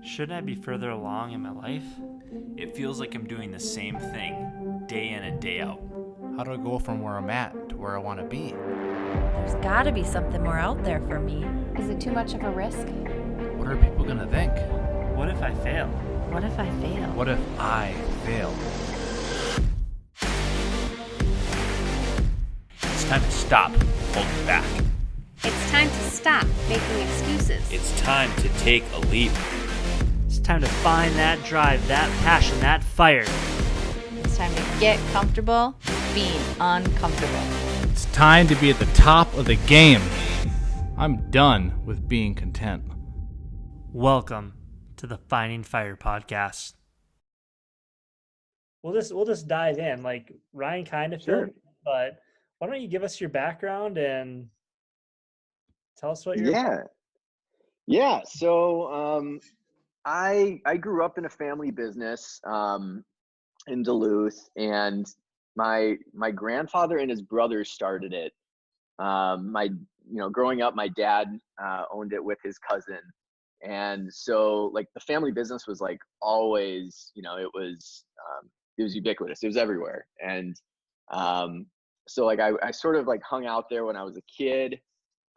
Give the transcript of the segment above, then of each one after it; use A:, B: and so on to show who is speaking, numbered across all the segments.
A: Shouldn't I be further along in my life?
B: It feels like I'm doing the same thing, day in and day out.
C: How do I go from where I'm at to where I want to be?
D: There's gotta be something more out there for me.
E: Is it too much of a risk?
C: What are people gonna think?
A: What if I fail?
D: What if I fail?
C: What if I fail?
B: It's time to stop holding back.
E: It's time to stop making excuses.
B: It's time to take a leap.
A: It's time to find that drive, that passion, that fire.
D: It's time to get comfortable being uncomfortable.
C: It's time to be at the top of the game. I'm done with being content.
A: Welcome to the Finding Fire podcast. We'll just dive in. Like Ryan kind of
F: Sure.
A: filled, but why don't you give us your background and tell us what you're
F: Yeah. So I grew up in a family business in Duluth, and my grandfather and his brothers started it. Growing up, my dad owned it with his cousin, and so like the family business was like always, it was ubiquitous. It was everywhere, and so like I sort of like hung out there when I was a kid.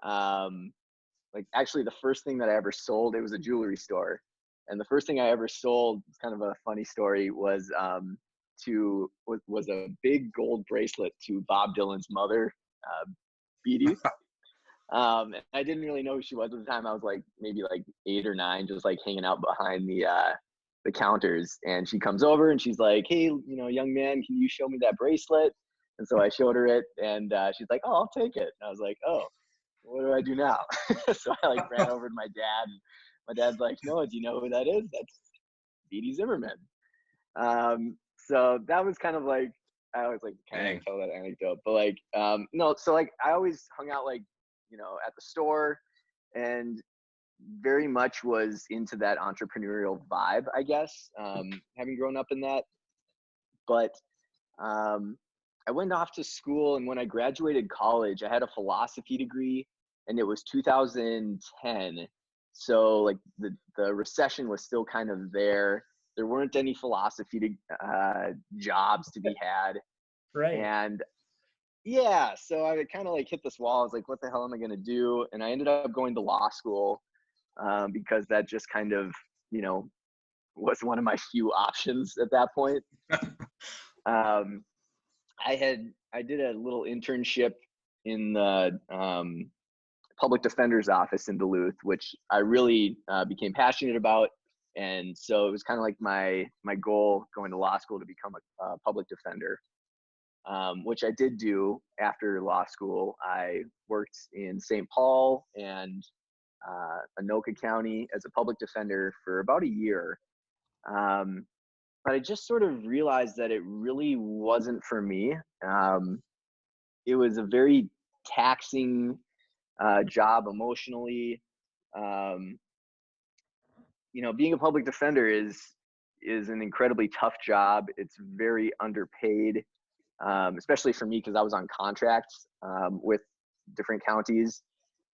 F: Like actually the first thing that I ever sold, it was a jewelry store. And the first thing I ever sold, it's kind of a funny story, was a big gold bracelet to Bob Dylan's mother, Beatty. And I didn't really know who she was at the time. I was like maybe like 8 or 9, just like hanging out behind the counters. And she comes over and she's like, "Hey, young man, can you show me that bracelet?" And so I showed her it, and she's like, "Oh, I'll take it." And I was like, "Oh, what do I do now?" So I like ran over to my dad, and my dad's like, "No, do you know who that is? That's Beatty Zimmerman." So that was kind of like, I always like kind of tell that anecdote, but like, no, so like I always hung out like, at the store, and very much was into that entrepreneurial vibe, I guess, having grown up in that. But I went off to school, and when I graduated college, I had a philosophy degree, and it was 2010. So like the recession was still kind of there. There weren't any philosophy jobs to be had.
A: right.
F: And yeah, so I kind of like hit this wall. I was like, what the hell am I going to do? And I ended up going to law school because that just kind of, was one of my few options at that point. um, I did a little internship in the public defender's office in Duluth, which I really became passionate about. And so it was kind of like my goal going to law school to become a public defender, which I did do after law school. I worked in St. Paul and Anoka County as a public defender for about a year. But I just sort of realized that it really wasn't for me. It was a very taxing job emotionally. Being a public defender is an incredibly tough job. It's very underpaid, especially for me because I was on contracts with different counties.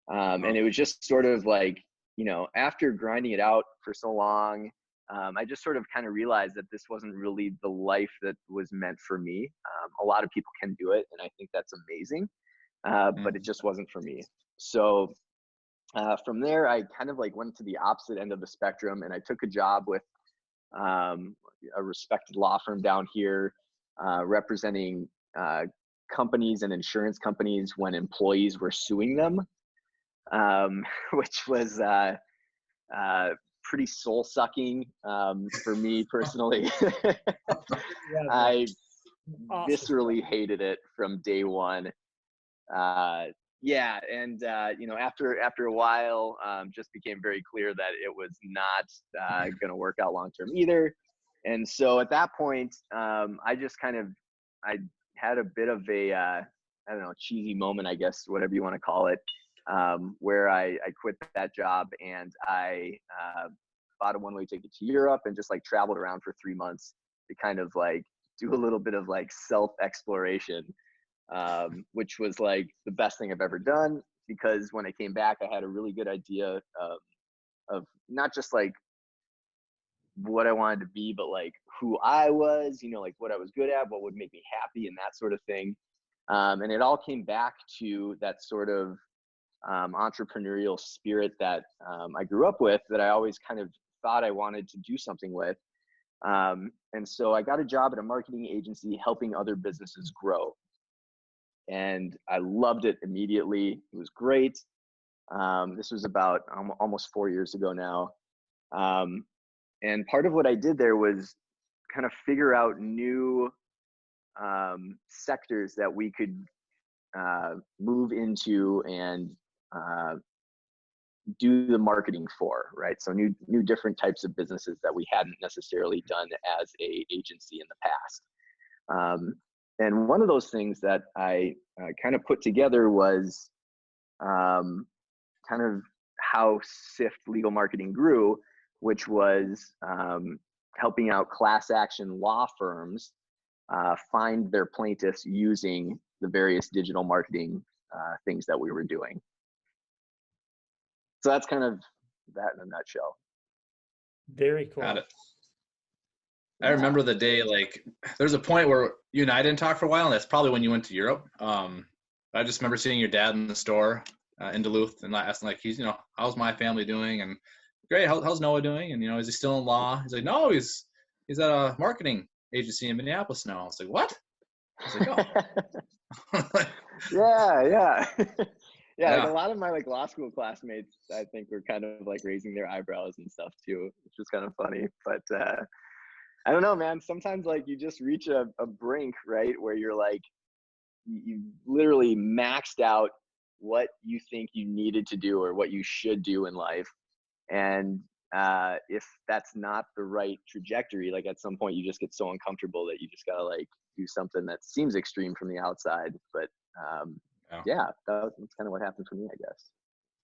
F: And it was just sort of like, after grinding it out for so long, I just sort of kind of realized that this wasn't really the life that was meant for me. A lot of people can do it, and I think that's amazing, but it just wasn't for me. So from there, I kind of like went to the opposite end of the spectrum, and I took a job with a respected law firm down here, representing companies and insurance companies when employees were suing them, which was pretty soul sucking for me personally. I viscerally hated it from day one. After a while, just became very clear that it was not going to work out long term either. And so at that point, I had a bit of a I don't know, cheesy moment, I guess, whatever you want to call it, where I quit that job, and I bought a one-way ticket to Europe and just like traveled around for 3 months to kind of like do a little bit of like self-exploration, which was like the best thing I've ever done, because when I came back, I had a really good idea of not just like what I wanted to be, but like who I was, you know, like what I was good at, what would make me happy, and that sort of thing. And it all came back to that sort of entrepreneurial spirit that I grew up with, that I always kind of thought I wanted to do something with. And so I got a job at a marketing agency helping other businesses grow. And I loved it immediately. It was great. This was about almost 4 years ago now. And part of what I did there was kind of figure out new sectors that we could move into and do the marketing for, right? So new different types of businesses that we hadn't necessarily done as a agency in the past. And one of those things that I kind of put together was kind of how Sift legal marketing grew, which was helping out class action law firms find their plaintiffs using the various digital marketing things that we were doing. So that's kind of that in a nutshell.
A: Very cool.
C: Got it. I remember the day, like, there's a point where you and I didn't talk for a while, and that's probably when you went to Europe. I just remember seeing your dad in the store in Duluth, and asking, like, he's, how's my family doing? And great, how's Noah doing? And, is he still in law? He's like, no, he's at a marketing agency in Minneapolis now. I was like, what? I was like, oh.
F: Yeah. Yeah, like
C: Yeah.
F: a lot of my like law school classmates, I think, were kind of like raising their eyebrows and stuff too, which was kind of funny. But I don't know, man. Sometimes like you just reach a brink, right, where you're like, you literally maxed out what you think you needed to do or what you should do in life. And if that's not the right trajectory, like at some point you just get so uncomfortable that you just gotta like do something that seems extreme from the outside. But yeah, that's kind of what happened for me, I guess.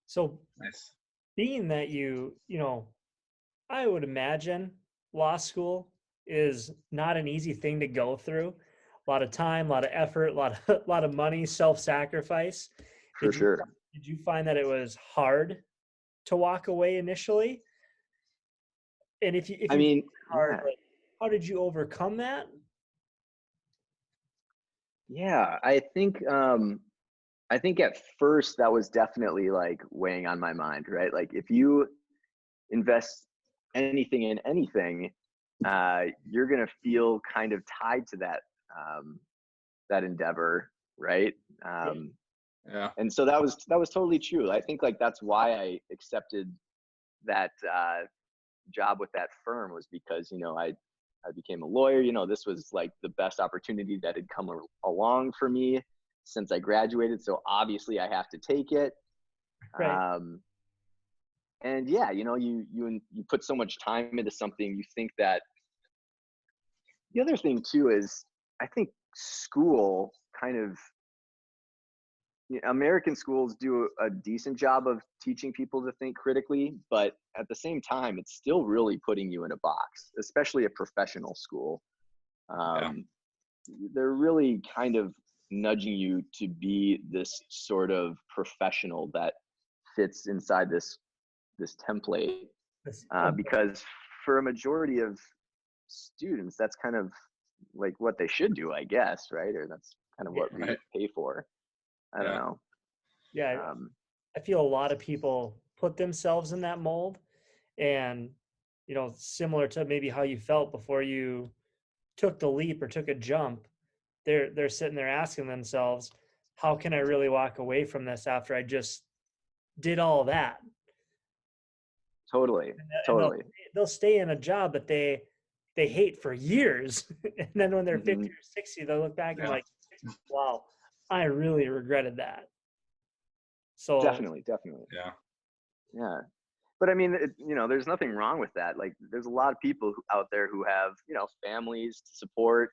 A: So
C: Nice.
A: being that I would imagine law school is not an easy thing to go through. A lot of time, a lot of effort, a lot of money, self-sacrifice.
F: For sure.
A: Did you find that it was hard to walk away initially? And if
F: I mean,
A: hard,
F: yeah.
A: like, how did you overcome that?
F: Yeah, I think at first that was definitely like weighing on my mind, right? Like if you invest anything in anything, you're gonna feel kind of tied to that endeavor, right?
C: Yeah.
F: And so that was totally true. I think like that's why I accepted that job with that firm, was because I became a lawyer. This was like the best opportunity that had come along for me since I graduated. So obviously I have to take it.
A: Right.
F: And yeah, you put so much time into something, you think that. The other thing too is I think school kind of, American schools do a decent job of teaching people to think critically, but at the same time, it's still really putting you in a box, especially a professional school. They're really kind of nudging you to be this sort of professional that fits inside this template, because for a majority of students, that's kind of like what they should do, I guess, right? Or that's kind of what we pay for. I don't know.
A: Yeah, I feel a lot of people put themselves in that mold, and similar to maybe how you felt before you took the leap or took a jump, they're sitting there asking themselves, how can I really walk away from this after I just did all that?
F: Totally.
A: They'll stay in a job that they hate for years, and then when they're 50 or 60, they'll look back and like, wow, I really regretted that. So
F: definitely. Yeah. But I mean, there's nothing wrong with that. Like, there's a lot of people out there who have, families to support.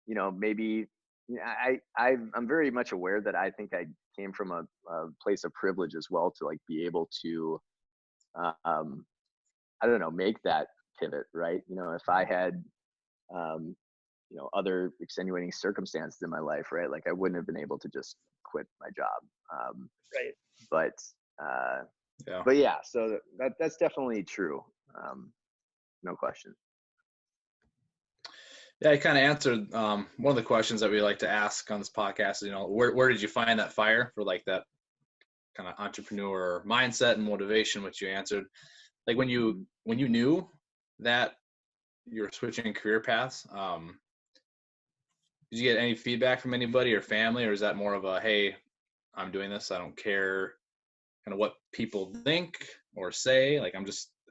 F: Maybe I'm very much aware that I think I came from a place of privilege as well to like be able to, I don't know, make that pivot, right? If I had, other extenuating circumstances in my life, right? Like I wouldn't have been able to just quit my job.
A: right.
F: But yeah, so that's definitely true. no question.
C: Yeah, you kind of answered one of the questions that we like to ask on this podcast. You know, where did you find that fire for like that kind of entrepreneur mindset and motivation, which you answered? Like when you knew that you were switching career paths, did you get any feedback from anybody or family, or is that more of a, hey, I'm doing this, I don't care kind of what people think or say, like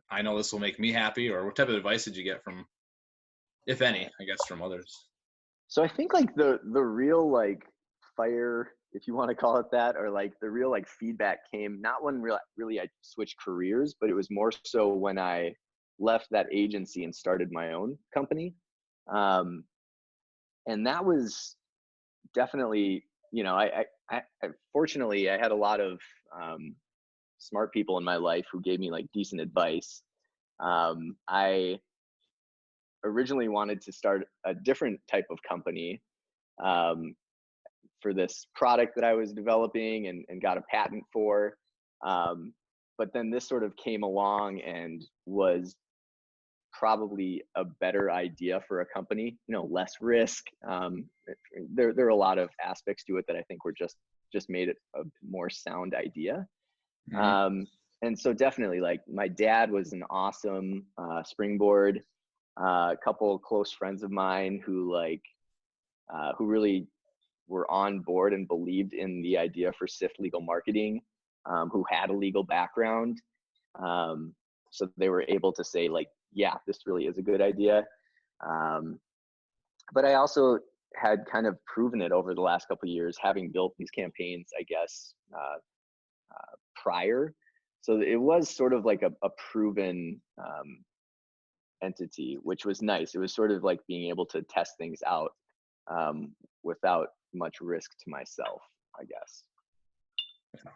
C: I know this will make me happy? Or what type of advice did you get from, if any, I guess, from others?
F: So I think like the real like fire, if you want to call it that, or like the real like feedback came not when really I switched careers, but it was more so when I left that agency and started my own company. And that was definitely, you know, I fortunately I had a lot of smart people in my life who gave me like decent advice. I originally wanted to start a different type of company for this product that I was developing and got a patent for. But then this sort of came along and was probably a better idea for a company, you know, less risk. There are a lot of aspects to it that I think were just made it a more sound idea.
C: Mm-hmm.
F: And so definitely like my dad was an awesome springboard. A couple of close friends of mine who really were on board and believed in the idea for Sift legal marketing, who had a legal background. So they were able to say like, yeah, this really is a good idea. But I also had kind of proven it over the last couple of years, having built these campaigns, I guess, prior. So it was sort of like a proven entity, which was nice. It was sort of like being able to test things out without much risk to myself, I guess.
C: Yeah.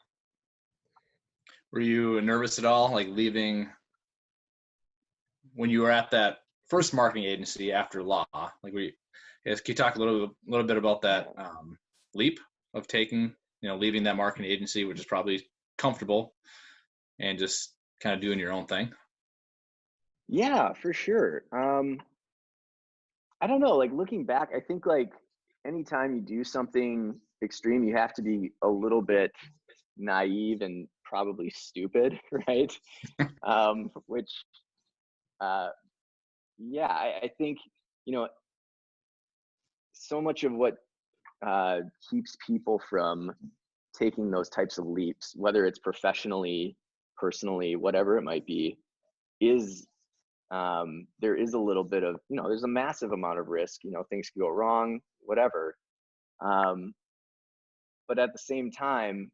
C: Were you nervous at all, like leaving when you were at that first marketing agency after law? Like, can you talk a little bit about that leap of taking, you know, leaving that marketing agency, which is probably comfortable, and just kind of doing your own thing?
F: Yeah, for sure. I don't know, like looking back, I think like anytime you do something extreme, you have to be a little bit naive and probably stupid, right? Which, yeah, I think, you know, so much of what keeps people from taking those types of leaps, whether it's professionally, personally, whatever it might be, is there is a little bit of, you know, there's a massive amount of risk, you know, things can go wrong, whatever. But at the same time,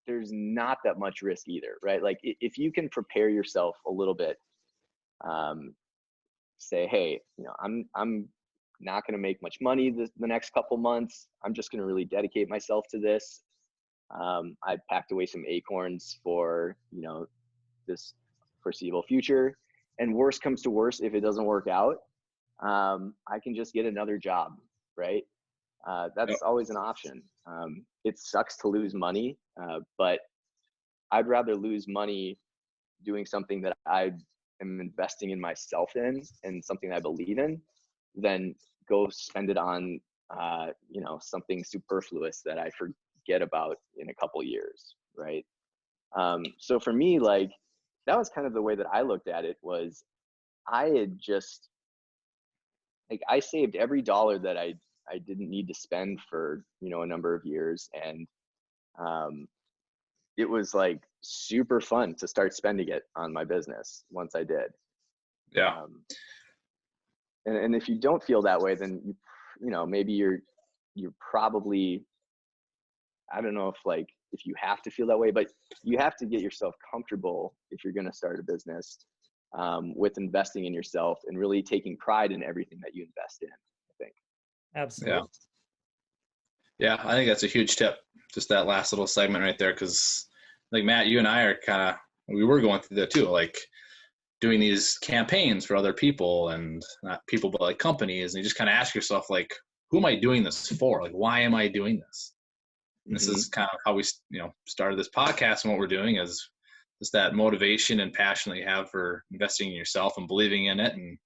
F: there's not that much risk either, right? Like if you can prepare yourself a little bit, say, hey, you know, I'm not going to make much money the next couple months. I'm just going to really dedicate myself to this. I packed away some acorns for, you know, this foreseeable future. And worst comes to worst, if it doesn't work out, I can just get another job, right? That's always an option. It sucks to lose money, but I'd rather lose money doing something that I am investing in myself in and something I believe in than go spend it on, you know, something superfluous that I forget about in a couple years, right? So for me, like, that was kind of the way that I looked at it. Was I had just, like, I saved every dollar that I didn't need to spend for, you know, a number of years. And it was like super fun to start spending it on my business once I did.
C: Yeah.
F: And if you don't feel that way, then you know, maybe you're probably, I don't know if you have to feel that way, but you have to get yourself comfortable if you're going to start a business with investing in yourself and really taking pride in everything that you invest in, I think.
A: Absolutely.
C: Yeah, I think that's a huge tip, just that last little segment right there, because like Matt, you and I are we were going through that too, like doing these campaigns for other people, and not people, but like companies, and you just kind of ask yourself, like, who am I doing this for? Like, why am I doing this? And this is kind of how we, you know, started this podcast, and what we're doing is just that motivation and passion that you have for investing in yourself and believing in it, and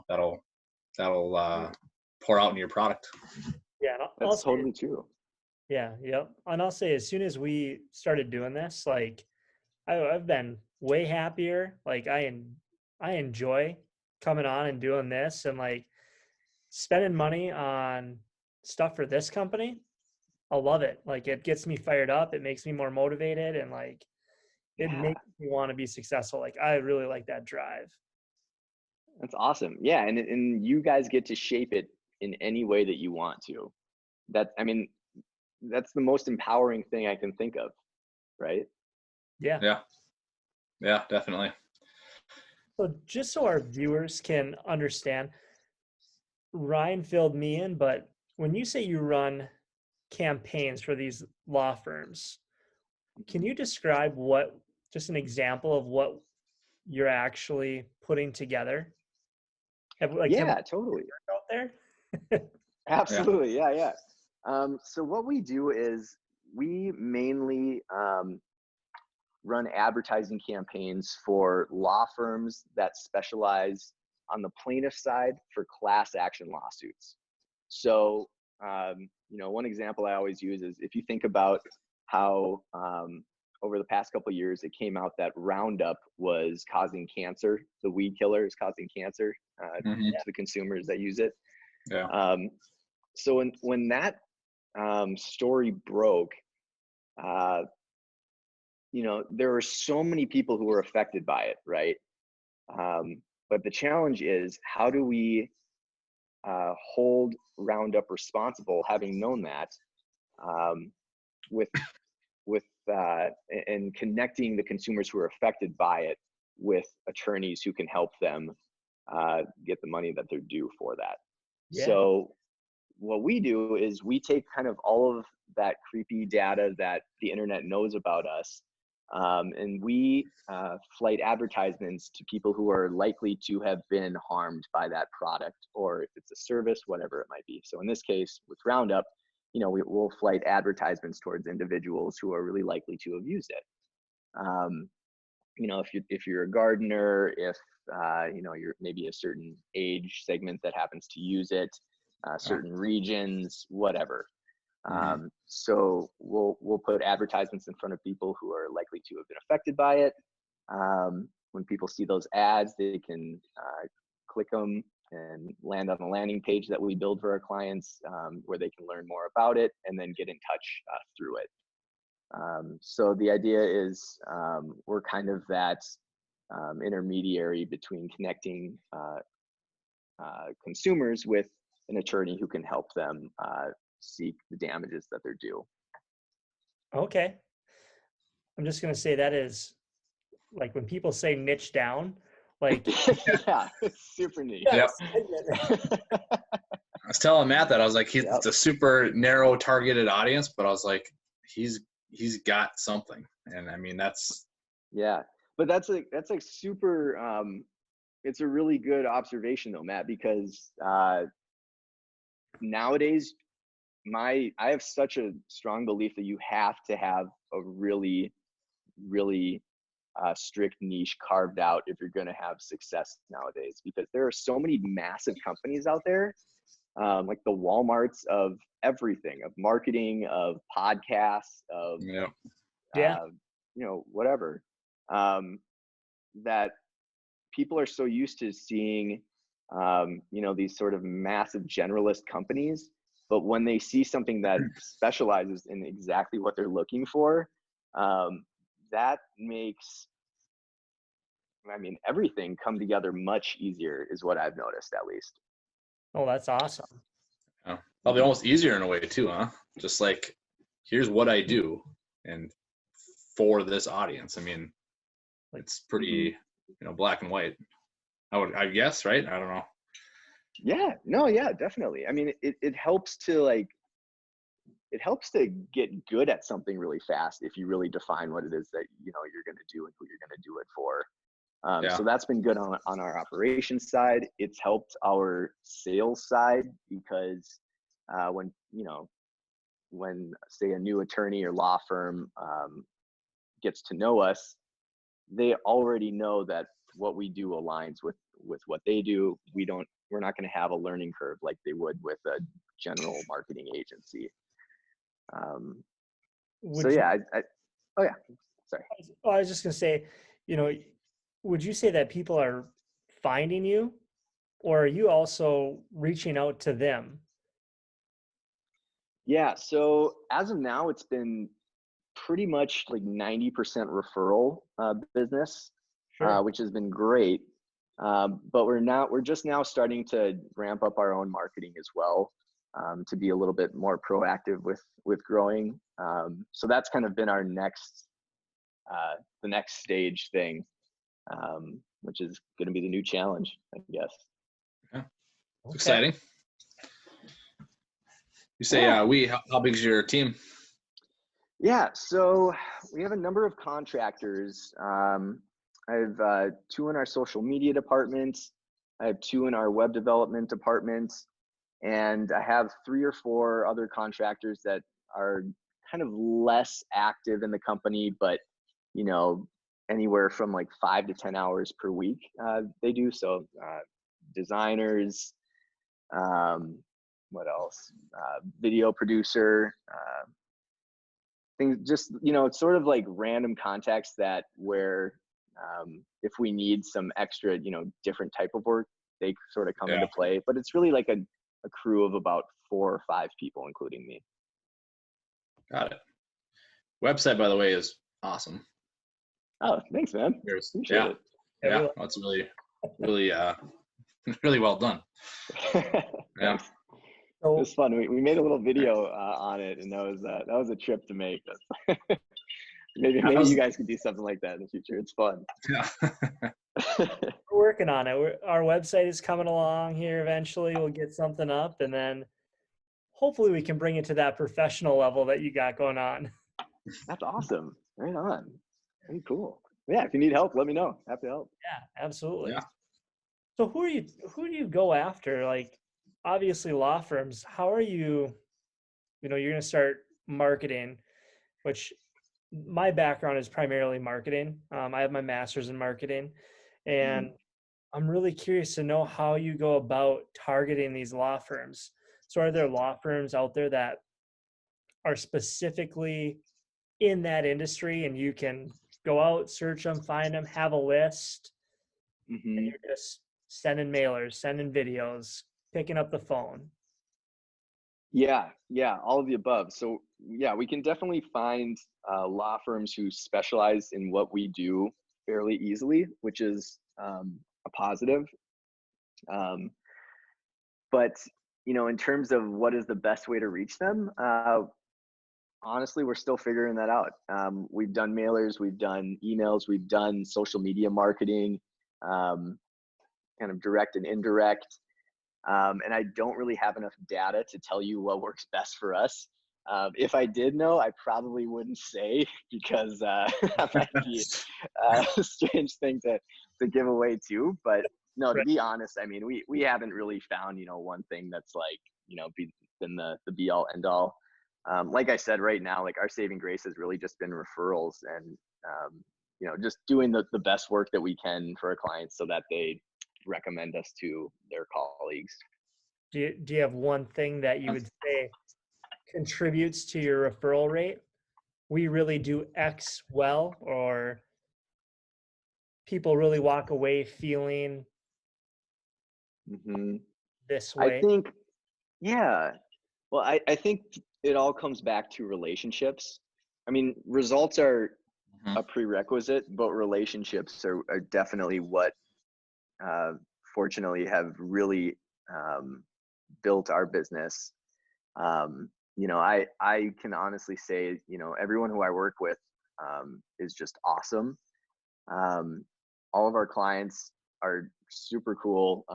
C: that'll pour out in your product.
A: Yeah, and I'll
F: That's
A: say,
F: totally true.
A: yeah, yep. And I'll say, as soon as we started doing this, like I've been way happier. Like I enjoy coming on and doing this, and like spending money on stuff for this company. I love it. Like it gets me fired up. It makes me more motivated, and like it
F: Yeah,
A: makes me want to be successful. Like I really like that drive.
F: that's awesome. Yeah, and you guys get to shape it in any way that you want to. I mean, that's the most empowering thing I can think of, right?
A: Yeah.
C: Yeah, definitely.
A: So just so our viewers can understand, Ryan filled me in, but when you say you run campaigns for these law firms, can you describe just an example of what you're actually putting together? Have we
F: Yeah, totally.
A: out there?
F: Absolutely. Yeah. So what we do is we mainly run advertising campaigns for law firms that specialize on the plaintiff side for class action lawsuits. So, one example I always use is if you think about how over the past couple of years, it came out that Roundup was causing cancer. The weed killer is causing cancer to the consumers that use it.
C: Yeah.
F: So when that story broke, there were so many people who were affected by it, right? But the challenge is, how do we hold Roundup responsible, having known that, with and connecting the consumers who are affected by it with attorneys who can help them get the money that they're due for that.
A: Yeah.
F: So what we do is we take kind of all of that creepy data that the internet knows about us, and we flight advertisements to people who are likely to have been harmed by that product, or if it's a service, whatever it might be. So in this case, with Roundup, we'll flight advertisements towards individuals who are really likely to have used it. If you're a gardener, if you're maybe a certain age segment that happens to use it, certain regions, whatever. So we'll put advertisements in front of people who are likely to have been affected by it. When people see those ads, they can click them and land on a landing page that we build for our clients, where they can learn more about it and then get in touch through it. So the idea is we're kind of that intermediary between connecting consumers with an attorney who can help them seek the damages that they're due.
A: Okay. I'm just going to say that is like when people say niche down, like
F: yeah, it's super neat.
C: Yep. I was telling Matt that I was like, it's a super narrow targeted audience, but I was like, he's got something. And I mean, that's
F: but that's like super it's a really good observation though, Matt, because nowadays I have such a strong belief that you have to have a really, really strict niche carved out if you're going to have success nowadays, because there are so many massive companies out there, like the Walmarts of everything, of marketing, of podcasts, of whatever, that people are so used to seeing these sort of massive generalist companies, but when they see something that specializes in exactly what they're looking for, that makes everything come together much easier, is what I've noticed, at least.
A: Oh, that's awesome.
C: Yeah. Probably almost easier in a way too, huh? Just like, here's what I do, and for this audience. I mean, it's pretty, black and white. I guess, right? I don't know.
F: Yeah, no, yeah, definitely. I mean, it helps to get good at something really fast if you really define what it is that you're going to do and who you're going to do it for. So that's been good on our operations side. It's helped our sales side, because when say a new attorney or law firm gets to know us, they already know that what we do aligns with what they do. We're not going to have a learning curve like they would with a general marketing agency. So
A: Would you,
F: yeah, oh yeah, sorry.
A: I was just gonna say, you know, would you say that people are finding you, or are you also reaching out to them?
F: Yeah, so as of now, it's been pretty much like 90% referral business,
A: Sure.
F: which has been great. But we're just now starting to ramp up our own marketing as well, to be a little bit more proactive with growing. So that's kind of been our the next stage thing, which is going to be the new challenge, I guess.
C: Yeah.
A: Okay.
C: Exciting. You say how big is your team?
F: Yeah, so we have a number of contractors. I have 2 in our social media department. I have 2 in our web development department, and I have 3 or 4 other contractors that are kind of less active in the company, but you know, anywhere from like 5 to 10 hours per week they do. So designers, what else? Video producer. Things just, it's sort of like random contacts that where if we need some extra, different type of work, they sort of come into play. But it's really like a crew of about 4 or 5 people, including me.
C: Got it. Website, by the way, is awesome.
F: Oh, thanks, man. Appreciate it.
C: Yeah, that's really, really, really well done. Yeah.
F: It was fun. We made a little video on it, and that was a trip to make. maybe you guys could do something like that in the future. It's fun.
C: Yeah.
A: We're working on it. Our website is coming along here. Eventually, we'll get something up, and then hopefully we can bring it to that professional level that you got going on.
F: That's awesome. Right on. Very cool. Yeah, if you need help, let me know. Happy to help.
A: Yeah, absolutely.
C: Yeah.
A: So who do you go after? Like, obviously law firms. How are you? You're going to start marketing, which my background is primarily marketing. I have my master's in marketing, and I'm really curious to know how you go about targeting these law firms. So are there law firms out there that are specifically in that industry, and you can go out, search them, find them, have a list, and you're just sending mailers, sending videos, picking up the phone?
F: Yeah, all of the above. So yeah, we can definitely find law firms who specialize in what we do fairly easily, which is a positive. But in terms of what is the best way to reach them, honestly, we're still figuring that out. We've done mailers, we've done emails, we've done social media marketing, kind of direct and indirect. And I don't really have enough data to tell you what works best for us. If I did know, I probably wouldn't say, because that might be a strange thing to give away too. But no, to be honest, I mean, we haven't really found, one thing that's like, been the be all end all. Like I said, right now, like our saving grace has really just been referrals and, just doing the best work that we can for our clients so that they recommend us to their colleagues.
A: Do you have one thing that you would say contributes to your referral rate? We really do X well, or people really walk away feeling this way?
F: I think, yeah. Well, I think it all comes back to relationships. I mean, results are a prerequisite, but relationships are definitely what fortunately have really built our business. I can honestly say, everyone who I work with is just awesome. All of our clients are super cool.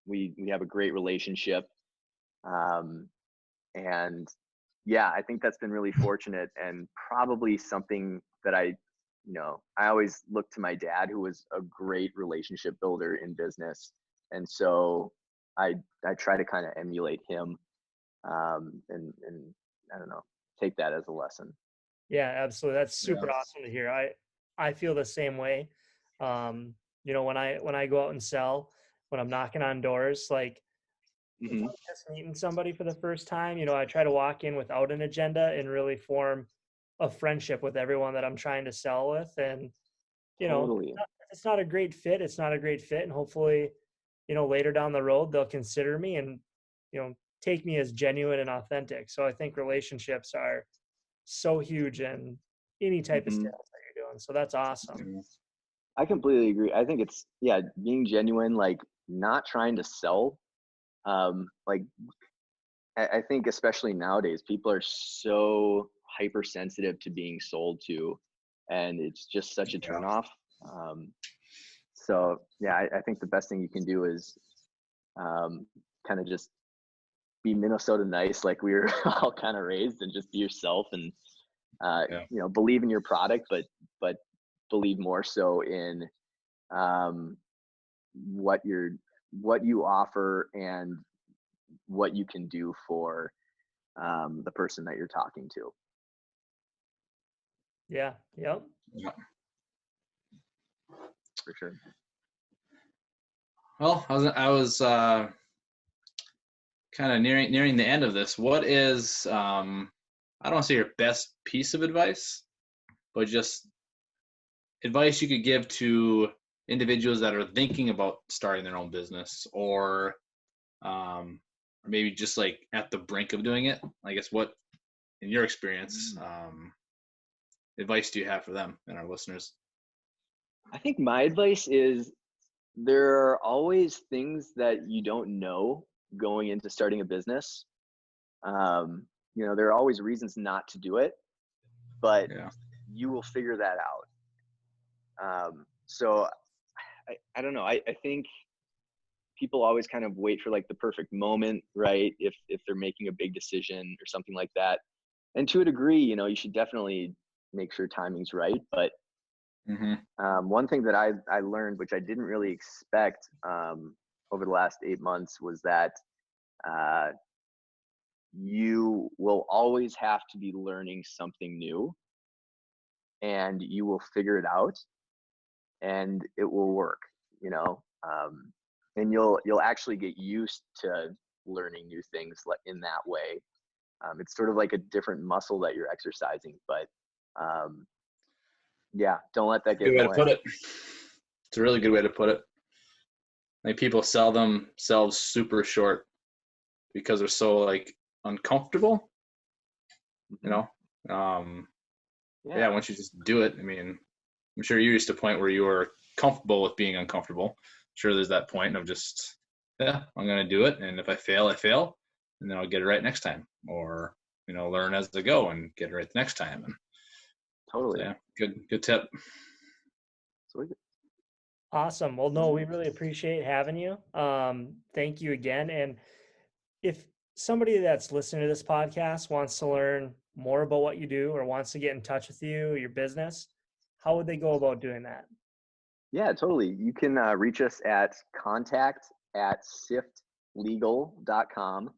F: We have a great relationship. And yeah, I think that's been really fortunate, and probably something that I always look to my dad, who was a great relationship builder in business. And so I try to kind of emulate him, and I don't know, take that as a lesson.
A: Yeah, absolutely. That's super awesome to hear. I feel the same way. When I go out and sell, when I'm knocking on doors, like if
F: Hmm.
A: I'm just meeting somebody for the first time, I try to walk in without an agenda and really form a friendship with everyone that I'm trying to sell with. And,
F: Totally.
A: if it's not a great fit, it's not a great fit. And hopefully, later down the road, they'll consider me and, take me as genuine and authentic. So I think relationships are so huge in any type of
F: Hmm.
A: sales that you're doing. So that's awesome.
F: I completely agree. I think it's, yeah, being genuine, like not trying to sell. Like I think especially nowadays, people are so hypersensitive to being sold to, and it's just such a
C: Yeah.
F: turnoff. Um, so yeah, I think the best thing you can do is kind of just be Minnesota nice, like we were all kind of raised, and just be yourself, and
C: Yeah.
F: believe in your product, but believe more so in um, what you offer and what you can do for the person that you're talking to.
A: Yeah. Yep.
C: Yeah.
F: For sure.
C: Well, I was kind of nearing the end of this. What is I don't want to say your best piece of advice, but just advice you could give to individuals that are thinking about starting their own business, or maybe just like at the brink of doing it. I guess what, in your experience, advice do you have for them and our listeners?
F: I think my advice is there are always things that you don't know going into starting a business. There are always reasons not to do it, but
C: Yeah.
F: you will figure that out. So I don't know. I think people always kind of wait for like the perfect moment, right? If they're making a big decision or something like that. And to a degree, you should definitely make sure timing's right. But
C: Mm-hmm.
F: one thing that I learned, which I didn't really expect over the last 8 months, was that uh, you will always have to be learning something new, and you will figure it out, and it will work. You know, and you'll actually get used to learning new things in that way. It's sort of like a different muscle that you're exercising, but yeah, don't let that get
C: Good
F: in
C: way
F: the
C: to
F: way.
C: put it. It's a really good way to put it. Like people sell themselves super short because they're so like uncomfortable, you know. Yeah, once you just do it, I mean, I'm sure you reached a point where you were comfortable with being uncomfortable. Sure, there's that point of just, yeah, I'm gonna do it, and if I fail, I fail, and then I'll get it right next time, or learn as I go and get it right the next time. And so,
F: Totally.
C: yeah, good tip.
F: So
A: Awesome. Well, no, we really appreciate having you. Thank you again. And if somebody that's listening to this podcast wants to learn more about what you do or wants to get in touch with you, your business, how would they go about doing that?
F: yeah, totally. You can reach us at contact@siftlegal.com,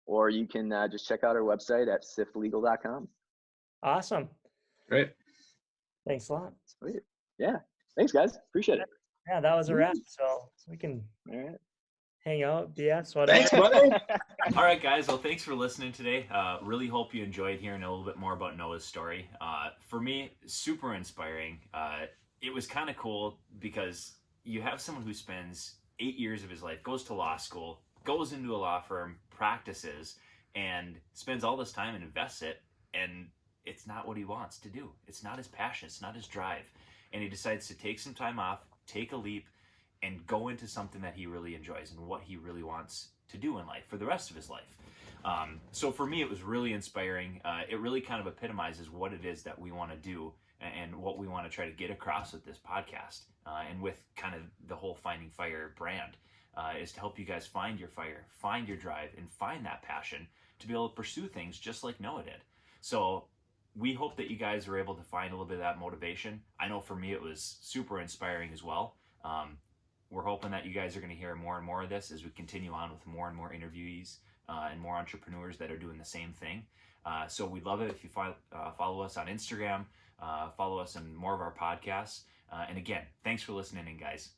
F: or you can just check out our website at siftlegal.com.
A: Awesome.
C: Great.
A: Thanks a lot.
F: Sweet. Yeah. Thanks, guys. Appreciate it.
A: Yeah, that was a wrap. So we can
F: All right.
A: hang out, BS, whatever.
C: Thanks, brother.
B: All right, guys. Well, thanks for listening today. Really hope you enjoyed hearing a little bit more about Noah's story. For me, super inspiring. It was kind of cool because you have someone who spends 8 years of his life, goes to law school, goes into a law firm, practices, and spends all this time and invests it, and it's not what he wants to do. It's not his passion. It's not his drive. And he decides to take some time off, take a leap, and go into something that he really enjoys and what he really wants to do in life for the rest of his life. So for me, it was really inspiring. It really kind of epitomizes what it is that we want to do and what we want to try to get across with this podcast and with kind of the whole Finding Fire brand is to help you guys find your fire, find your drive, and find that passion to be able to pursue things just like Noah did. So we hope that you guys are able to find a little bit of that motivation. I know for me, it was super inspiring as well. We're hoping that you guys are going to hear more and more of this as we continue on with more and more interviewees and more entrepreneurs that are doing the same thing. So we'd love it if you follow us on Instagram. Follow us on more of our podcasts. And again, thanks for listening in, guys.